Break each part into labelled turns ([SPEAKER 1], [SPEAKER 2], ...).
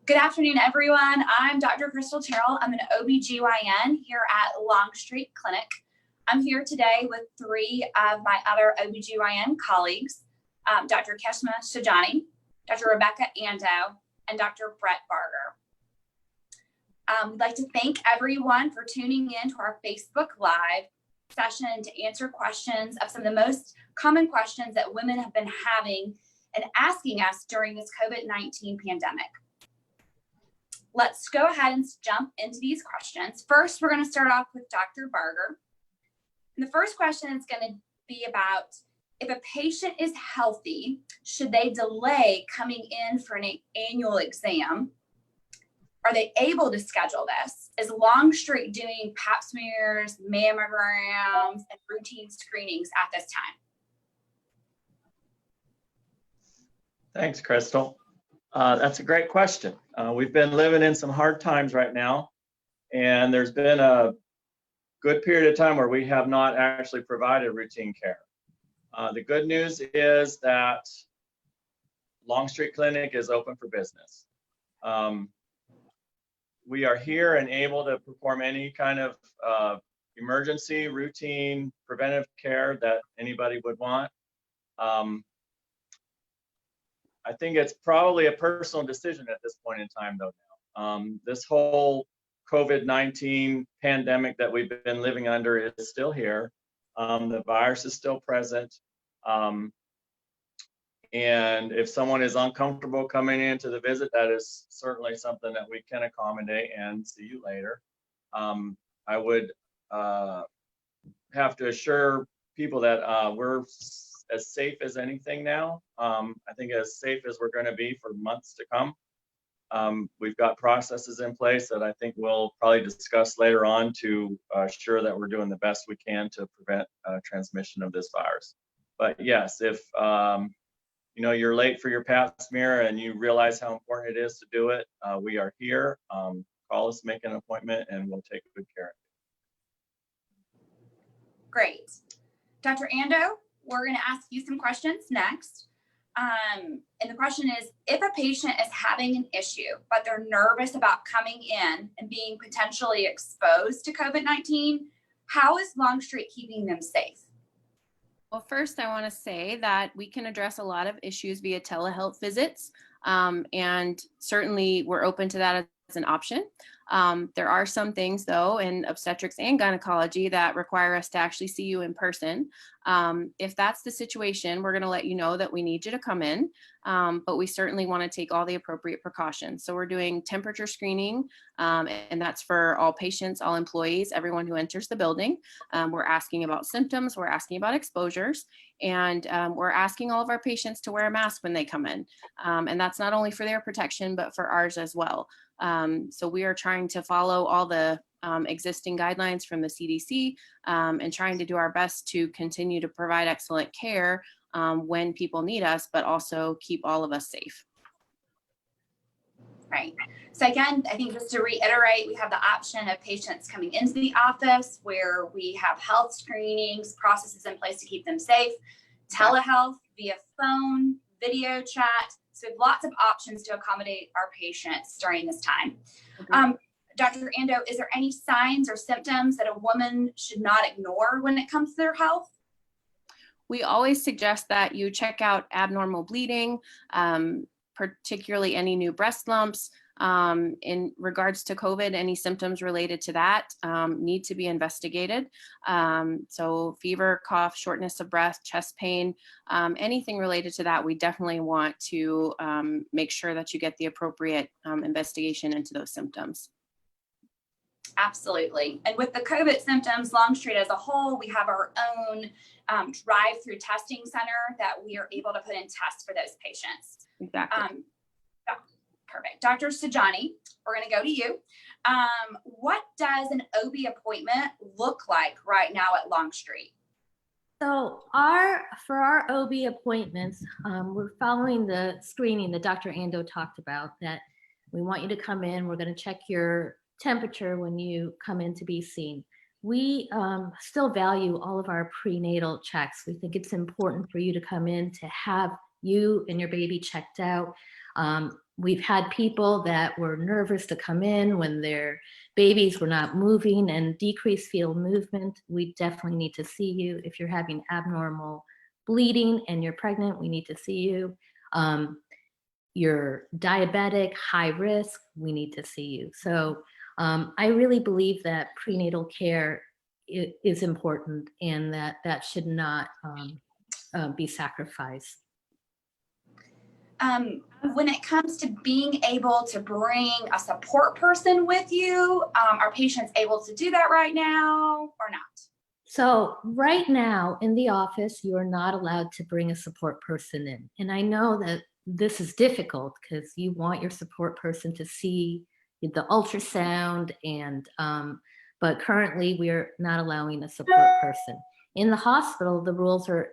[SPEAKER 1] Good afternoon, everyone. I'm Dr. Crystal Terrell. I'm an OBGYN here at Longstreet Clinic. I'm here today with three of my other OBGYN colleagues, Dr. Keshma Shajani, Dr. Rebecca Ando, and Dr. Brett Barger. We'd like to thank everyone for tuning in to our Facebook Live session to answer questions of some of the most common questions that women have been having and asking us during this COVID-19 pandemic. Let's go ahead and jump into these questions. First, we're going to start off with Dr. Barger. And the first question is going to be about if a patient is healthy, should they delay coming in for an annual exam? Are they able to schedule this? Is Longstreet doing pap smears, mammograms, and routine screenings at this time?
[SPEAKER 2] Thanks, Crystal. That's a great question. We've been living in some hard times right now, and there's been a good period of time where we have not actually provided routine care. The good news is that Longstreet Clinic is open for business. We are here and able to perform any kind of emergency, routine, preventive care that anybody would want. I think it's probably a personal decision at this point in time, though. Now, this whole COVID-19 pandemic that we've been living under is still here. The virus is still present. And if someone is uncomfortable coming into the visit, that is certainly something that we can accommodate and see you later. I would have to assure people that we're as safe as anything now. I think as safe as we're going to be for months to come. We've got processes in place that I think we'll probably discuss later on to assure that we're doing the best we can to prevent transmission of this virus. But yes, if you know you're late for your pap smear and you realize how important it is to do it, we are here. Call us, make an appointment, and we'll take good care of it.
[SPEAKER 1] Great. Dr. Ando, we're going to ask you some questions next. And the question is, if a patient is having an issue, but they're nervous about coming in and being potentially exposed to COVID-19, how is Longstreet keeping them safe?
[SPEAKER 3] Well, first, I want to say that we can address a lot of issues via telehealth visits, and certainly we're open to that as an option. There are some things, though, in obstetrics and gynecology that require us to actually see you in person. If that's the situation, we're going to let you know that we need you to come in, but we certainly want to take all the appropriate precautions. So we're doing temperature screening, and that's for all patients, all employees, everyone who enters the building. We're asking about symptoms, we're asking about exposures, and we're asking all of our patients to wear a mask when they come in. And that's not only for their protection, but for ours as well. So we are trying to follow all the existing guidelines from the CDC and trying to do our best to continue to provide excellent care when people need us, but also keep all of us safe.
[SPEAKER 1] Right. So again, I think just to reiterate, we have the option of patients coming into the office where we have health screenings, processes in place to keep them safe, telehealth via phone, video chat. So we have lots of options to accommodate our patients during this time. Dr. Ando, is there any signs or symptoms that a woman should not ignore when it comes to their health?
[SPEAKER 3] We always suggest that you check out abnormal bleeding, particularly any new breast lumps. In regards to COVID, any symptoms related to that need to be investigated. So fever, cough, shortness of breath, chest pain, anything related to that, we definitely want to make sure that you get the appropriate investigation into those symptoms.
[SPEAKER 1] Absolutely. And with the COVID symptoms, Longstreet as a whole, we have our own drive-through testing center that we are able to put in tests for those patients.
[SPEAKER 3] Exactly.
[SPEAKER 1] Perfect. Dr. Sajani, we're going to go to you. What does an OB appointment look like right now at Longstreet?
[SPEAKER 4] So for our OB appointments, we're following the screening that Dr. Ando talked about, that we want you to come in. We're going to check your temperature when you come in to be seen. We still value all of our prenatal checks. We think it's important for you to come in to have you and your baby checked out. We've had people that were nervous to come in when their babies were not moving and decreased fetal movement. We definitely need to see you. If you're having abnormal bleeding and you're pregnant, we need to see you. You're diabetic, high risk, we need to see you. So I really believe that prenatal care is important and that should not be sacrificed.
[SPEAKER 1] When it comes to being able to bring a support person with you, are patients able to do that right now or not?
[SPEAKER 4] So right now in the office, you are not allowed to bring a support person in. And I know that this is difficult because you want your support person to see the ultrasound but currently we're not allowing a support person. In the hospital, the rules are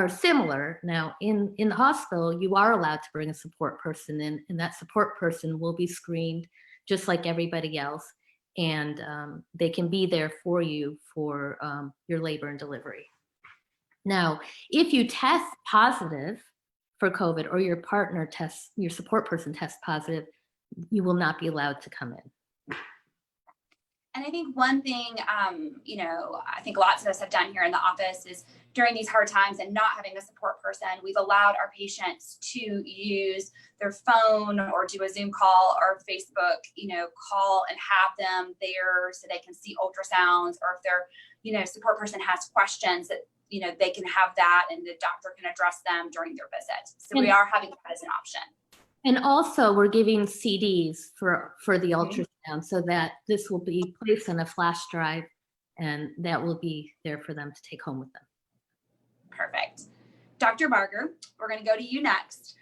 [SPEAKER 4] similar. Now in the hospital, you are allowed to bring a support person in, and that support person will be screened just like everybody else. And they can be there for you for your labor and delivery. Now, if you test positive for COVID or your partner tests, your support person tests positive, you will not be allowed to come in.
[SPEAKER 1] And I think one thing, I think lots of us have done here in the office is during these hard times and not having a support person, we've allowed our patients to use their phone or do a Zoom call or Facebook, call and have them there so they can see ultrasounds, or if their, support person has questions that, they can have that and the doctor can address them during their visit. So we are having that as an option.
[SPEAKER 4] And also we're giving CDs for the ultrasound so that this will be placed on a flash drive and that will be there for them to take home with them.
[SPEAKER 1] Perfect. Dr. Barger, we're going to go to you next.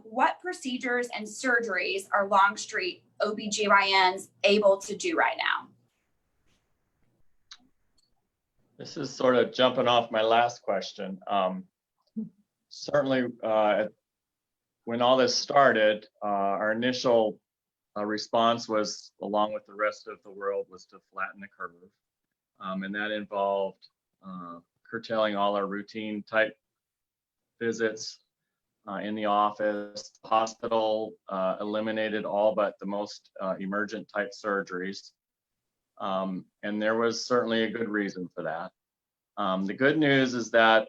[SPEAKER 1] What procedures and surgeries are Longstreet OBGYNs able to do right now?
[SPEAKER 2] This is sort of jumping off my last question. Certainly, when all this started, our initial response was, along with the rest of the world, was to flatten the curve. And that involved curtailing all our routine type visits in the office. The hospital eliminated all but the most emergent type surgeries. And there was certainly a good reason for that. The good news is that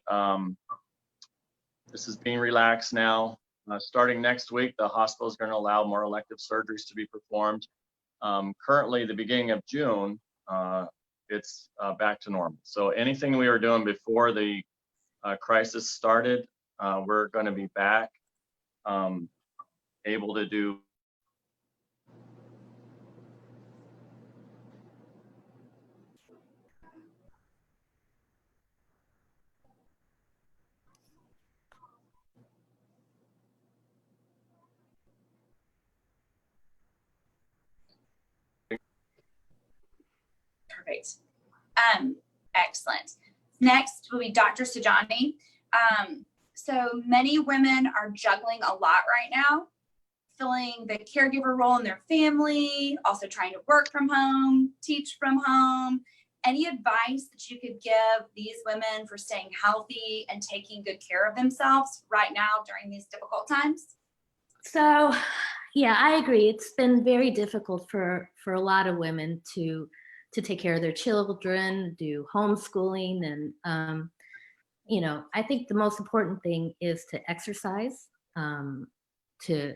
[SPEAKER 2] this is being relaxed now. Starting next week, the hospital is going to allow more elective surgeries to be performed. Currently, the beginning of June, it's back to normal. So anything we were doing before the crisis started, we're going to be back able to do.
[SPEAKER 1] Perfect. Excellent. Next will be Dr. Sajani. So many women are juggling a lot right now, filling the caregiver role in their family, also trying to work from home, teach from home. Any advice that you could give these women for staying healthy and taking good care of themselves right now during these difficult times?
[SPEAKER 4] So, yeah, I agree. It's been very difficult for a lot of women to take care of their children, do homeschooling, and I think the most important thing is to exercise, to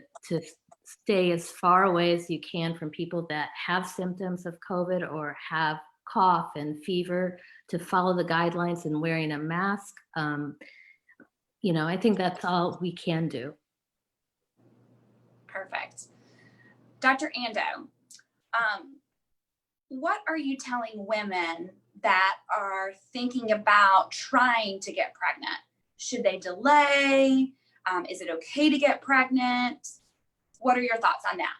[SPEAKER 4] stay as far away as you can from people that have symptoms of COVID or have cough and fever, to follow the guidelines and wearing a mask. I think that's all we can do.
[SPEAKER 1] Perfect. Dr. Ando, what are you telling women that are thinking about trying to get pregnant? Should they delay? Is it okay to get pregnant? What are your thoughts on that?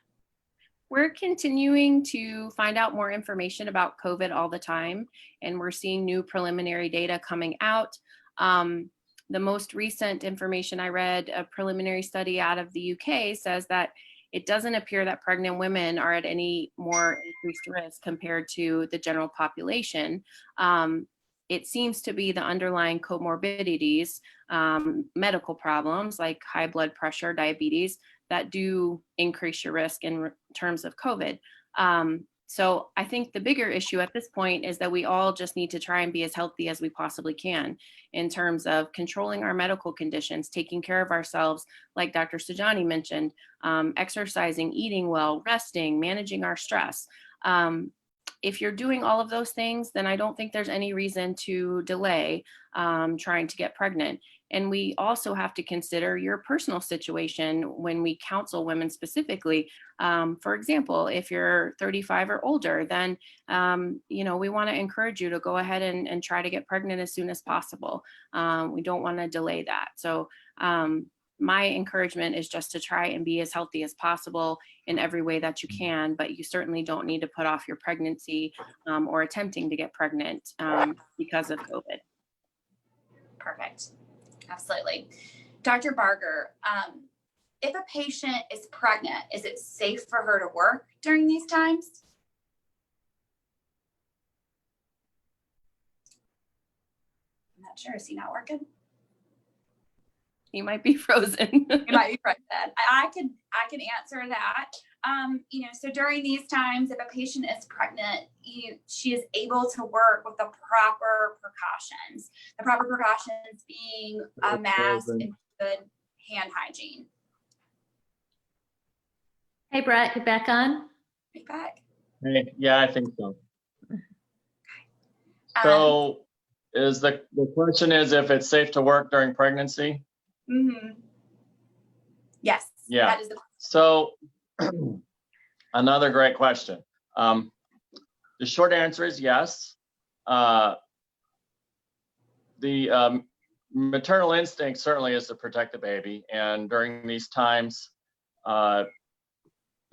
[SPEAKER 3] We're continuing to find out more information about COVID all the time, and we're seeing new preliminary data coming out. The most recent information I read, a preliminary study out of the UK, says that it doesn't appear that pregnant women are at any more increased risk compared to the general population. it seems to be the underlying comorbidities, medical problems like high blood pressure, diabetes, that do increase your risk in terms of COVID. So I think the bigger issue at this point is that we all just need to try and be as healthy as we possibly can in terms of controlling our medical conditions, taking care of ourselves, like Dr. Sajani mentioned, exercising, eating well, resting, managing our stress. If you're doing all of those things, then I don't think there's any reason to delay trying to get pregnant. And we also have to consider your personal situation when we counsel women specifically. For example, if you're 35 or older, then we want to encourage you to go ahead and try to get pregnant as soon as possible. We don't want to delay that. So my encouragement is just to try and be as healthy as possible in every way that you can, but you certainly don't need to put off your pregnancy or attempting to get pregnant because of COVID.
[SPEAKER 1] Perfect. Absolutely. Dr. Barger, if a patient is pregnant, is it safe for her to work during these times? I'm not sure. Is he not working?
[SPEAKER 3] He might be frozen.
[SPEAKER 1] He might be frozen. I can answer that. So during these times, if a patient is pregnant, she is able to work with the proper precautions. The proper precautions being a mask and good hand hygiene.
[SPEAKER 4] Hey, Brett, you back on?
[SPEAKER 1] Be back.
[SPEAKER 2] Hey, yeah, I think so. So is the question is if it's safe to work during pregnancy?
[SPEAKER 1] Yes.
[SPEAKER 2] Yeah.
[SPEAKER 1] That is the question.
[SPEAKER 2] So another great question. The short answer is yes. The maternal instinct certainly is to protect the baby, and during these times,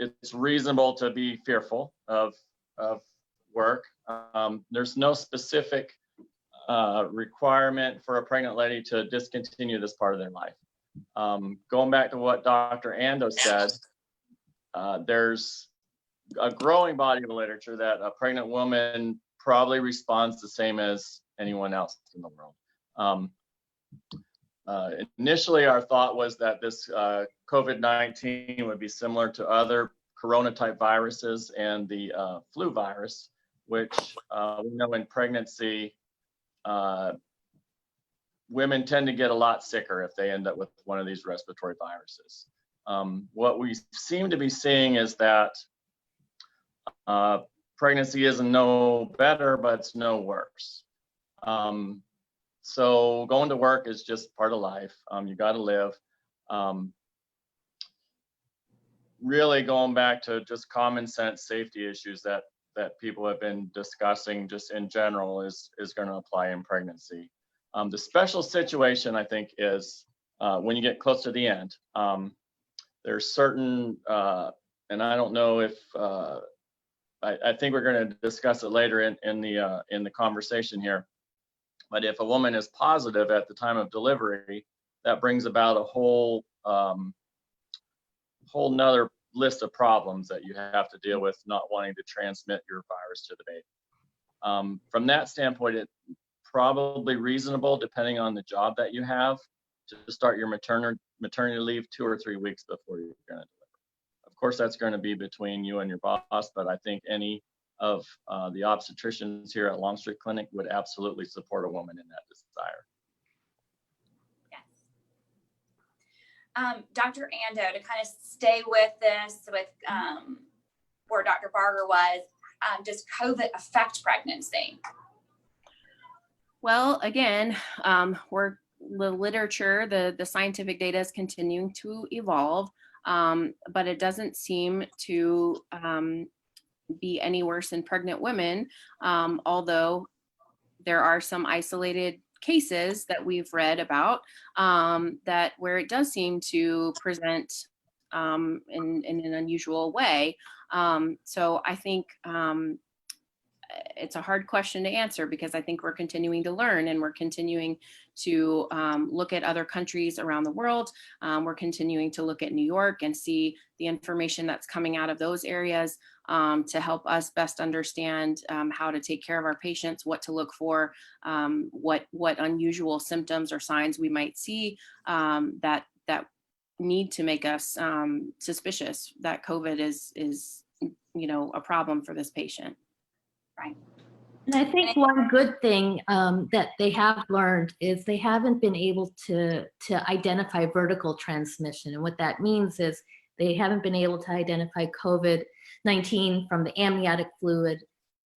[SPEAKER 2] it's reasonable to be fearful of work. There's no specific requirement for a pregnant lady to discontinue this part of their life. Going back to what Dr. Ando said, there's a growing body of literature that a pregnant woman probably responds the same as anyone else in the world. Initially, our thought was that this COVID-19 would be similar to other corona-type viruses and the flu virus, which we know in pregnancy, women tend to get a lot sicker if they end up with one of these respiratory viruses. What we seem to be seeing is that pregnancy isn't no better, but it's no worse. So going to work is just part of life. You got to live. Really going back to just common sense safety issues that people have been discussing just in general is going to apply in pregnancy. The special situation, I think, is when you get close to the end. There's certain, and I don't know if, I think we're going to discuss it later in the conversation here. But if a woman is positive at the time of delivery, that brings about a whole nother list of problems that you have to deal with, not wanting to transmit your virus to the baby. From that standpoint, it's probably reasonable, depending on the job that you have, to start your maternity leave 2 or 3 weeks before you're going to deliver. Of course, that's going to be between you and your boss, but I think any of the obstetricians here at Longstreet Clinic would absolutely support a woman in that desire.
[SPEAKER 1] Yes. Dr. Ando, to kind of stay with this, with where Dr. Barger was, does COVID affect pregnancy?
[SPEAKER 3] Well, again, the literature, the scientific data is continuing to evolve, but it doesn't seem to be any worse in pregnant women, although there are some isolated cases that we've read about that where it does seem to present in an unusual way. So I think it's a hard question to answer because I think we're continuing to learn and we're continuing to look at other countries around the world. We're continuing to look at New York and see the information that's coming out of those areas to help us best understand how to take care of our patients, what to look for, what unusual symptoms or signs we might see that need to make us suspicious that COVID is a problem for this patient.
[SPEAKER 1] Right.
[SPEAKER 4] And I think one good thing that they have learned is they haven't been able to identify vertical transmission. And what that means is they haven't been able to identify COVID-19 from the amniotic fluid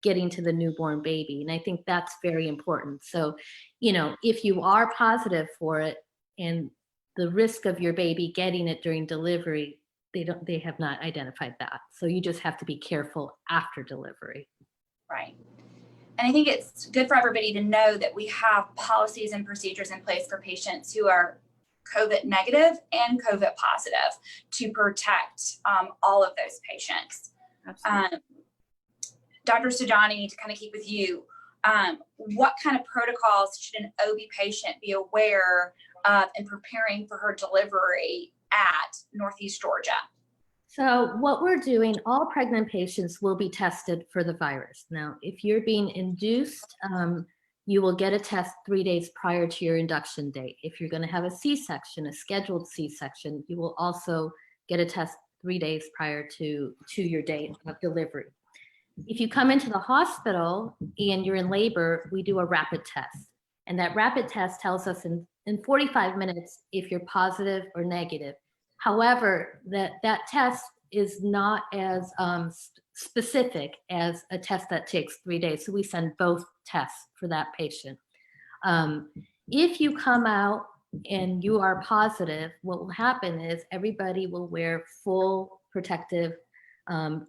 [SPEAKER 4] getting to the newborn baby. And I think that's very important. So, if you are positive for it and the risk of your baby getting it during delivery, they have not identified that. So you just have to be careful after delivery.
[SPEAKER 1] Right. And I think it's good for everybody to know that we have policies and procedures in place for patients who are COVID negative and COVID positive to protect all of those patients.
[SPEAKER 3] Absolutely.
[SPEAKER 1] Dr. Sujani, to kind of keep with you, what kind of protocols should an OB patient be aware of in preparing for her delivery at Northeast Georgia?
[SPEAKER 4] So what we're doing, all pregnant patients will be tested for the virus. Now, if you're being induced, you will get a test 3 days prior to your induction date. If you're going to have a C-section, a scheduled C-section, you will also get a test 3 days prior to your date of delivery. If you come into the hospital and you're in labor, we do a rapid test. And that rapid test tells us in 45 minutes if you're positive or negative. However, that test is not as specific as a test that takes 3 days. So we send both tests for that patient. If you come out and you are positive, what will happen is everybody will wear full protective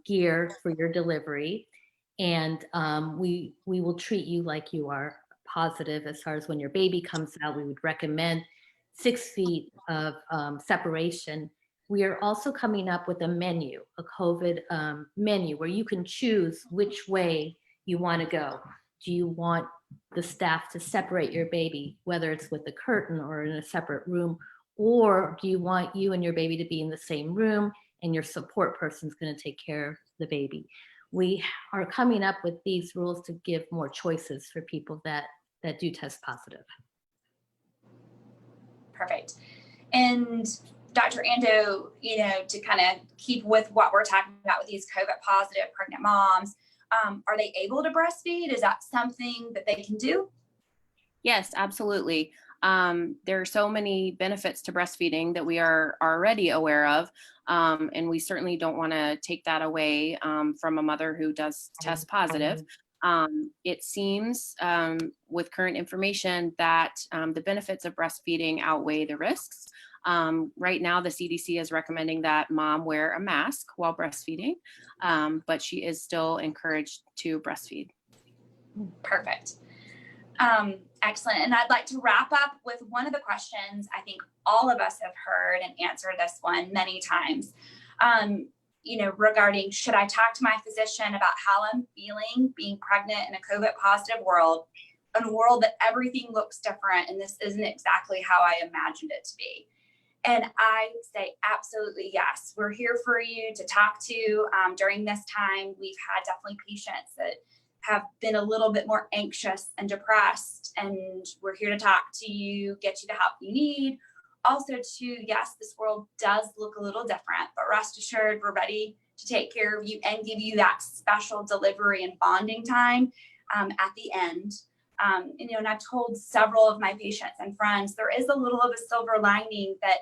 [SPEAKER 4] gear for your delivery. And we will treat you like you are positive. As far as when your baby comes out, we would recommend 6 feet of separation. We are also coming up with a menu, a COVID menu, where you can choose which way you want to go. Do you want the staff to separate your baby, whether it's with a curtain or in a separate room, or do you want you and your baby to be in the same room and your support person's going to take care of the baby? We are coming up with these rules to give more choices for people that do test positive.
[SPEAKER 1] Perfect. And Dr. Ando, to kind of keep with what we're talking about with these COVID positive pregnant moms, are they able to breastfeed? Is that something that they can do?
[SPEAKER 3] Yes, absolutely. There are so many benefits to breastfeeding that we are already aware of. And we certainly don't want to take that away from a mother who does test positive. It seems with current information that the benefits of breastfeeding outweigh the risks. Right now, the CDC is recommending that mom wear a mask while breastfeeding, but she is still encouraged to breastfeed.
[SPEAKER 1] Perfect. Excellent. And I'd like to wrap up with one of the questions I think all of us have heard and answered this one many times. Regarding, should I talk to my physician about how I'm feeling being pregnant in a COVID positive world, in a world that everything looks different and this isn't exactly how I imagined it to be? And I say absolutely yes. We're here for you to talk to during this time. We've had definitely patients that have been a little bit more anxious and depressed, and we're here to talk to you, get you the help you need. Also yes, this world does look a little different, but rest assured, we're ready to take care of you and give you that special delivery and bonding time at the end. And I've told several of my patients and friends, there is a little of a silver lining that,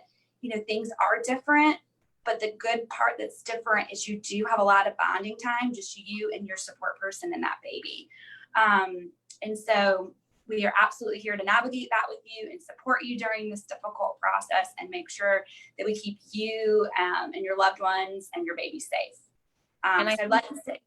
[SPEAKER 1] things are different, but the good part that's different is you do have a lot of bonding time, just you and your support person and that baby. And so we are absolutely here to navigate that with you and support you during this difficult process and make sure that we keep you and your loved ones and your baby safe.
[SPEAKER 3] And
[SPEAKER 1] so I'd like to say,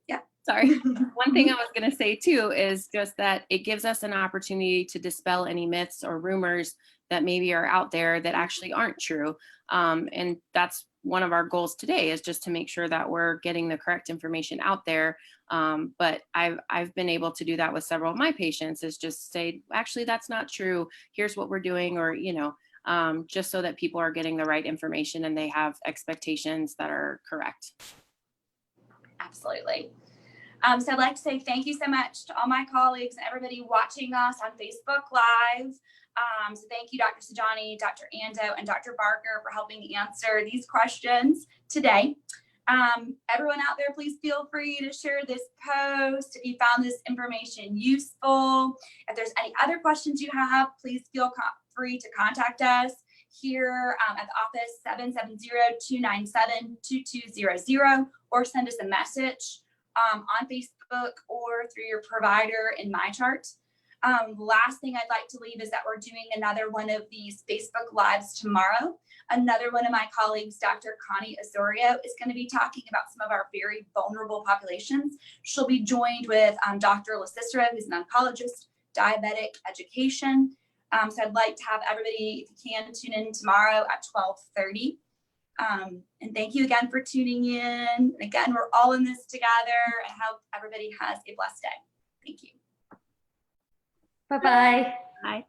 [SPEAKER 1] yeah.
[SPEAKER 3] Sorry. One thing I was going to say too is just that it gives us an opportunity to dispel any myths or rumors that maybe are out there that actually aren't true. And that's one of our goals today is just to make sure that we're getting the correct information out there. But I've been able to do that with several of my patients, is just say, actually, that's not true. Here's what we're doing, or, just so that people are getting the right information and they have expectations that are correct.
[SPEAKER 1] Absolutely. So I'd like to say thank you so much to all my colleagues and everybody watching us on Facebook Live. So thank you, Dr. Sajani, Dr. Ando, and Dr. Barker for helping answer these questions today. Everyone out there, please feel free to share this post if you found this information useful. If there's any other questions you have, please feel free to contact us here at the office, 770-297-2200, or send us a message on Facebook or through your provider in MyChart. Last thing I'd like to leave is that we're doing another one of these Facebook Lives tomorrow. Another one of my colleagues, Dr. Connie Osorio, is going to be talking about some of our very vulnerable populations. She'll be joined with Dr. LaCicero, who's an oncologist, diabetic education. So I'd like to have everybody, if you can, tune in tomorrow at 12:30. And thank you again for tuning in. And again, we're all in this together. I hope everybody has a blessed day. Thank you.
[SPEAKER 4] Bye-bye.
[SPEAKER 3] Bye.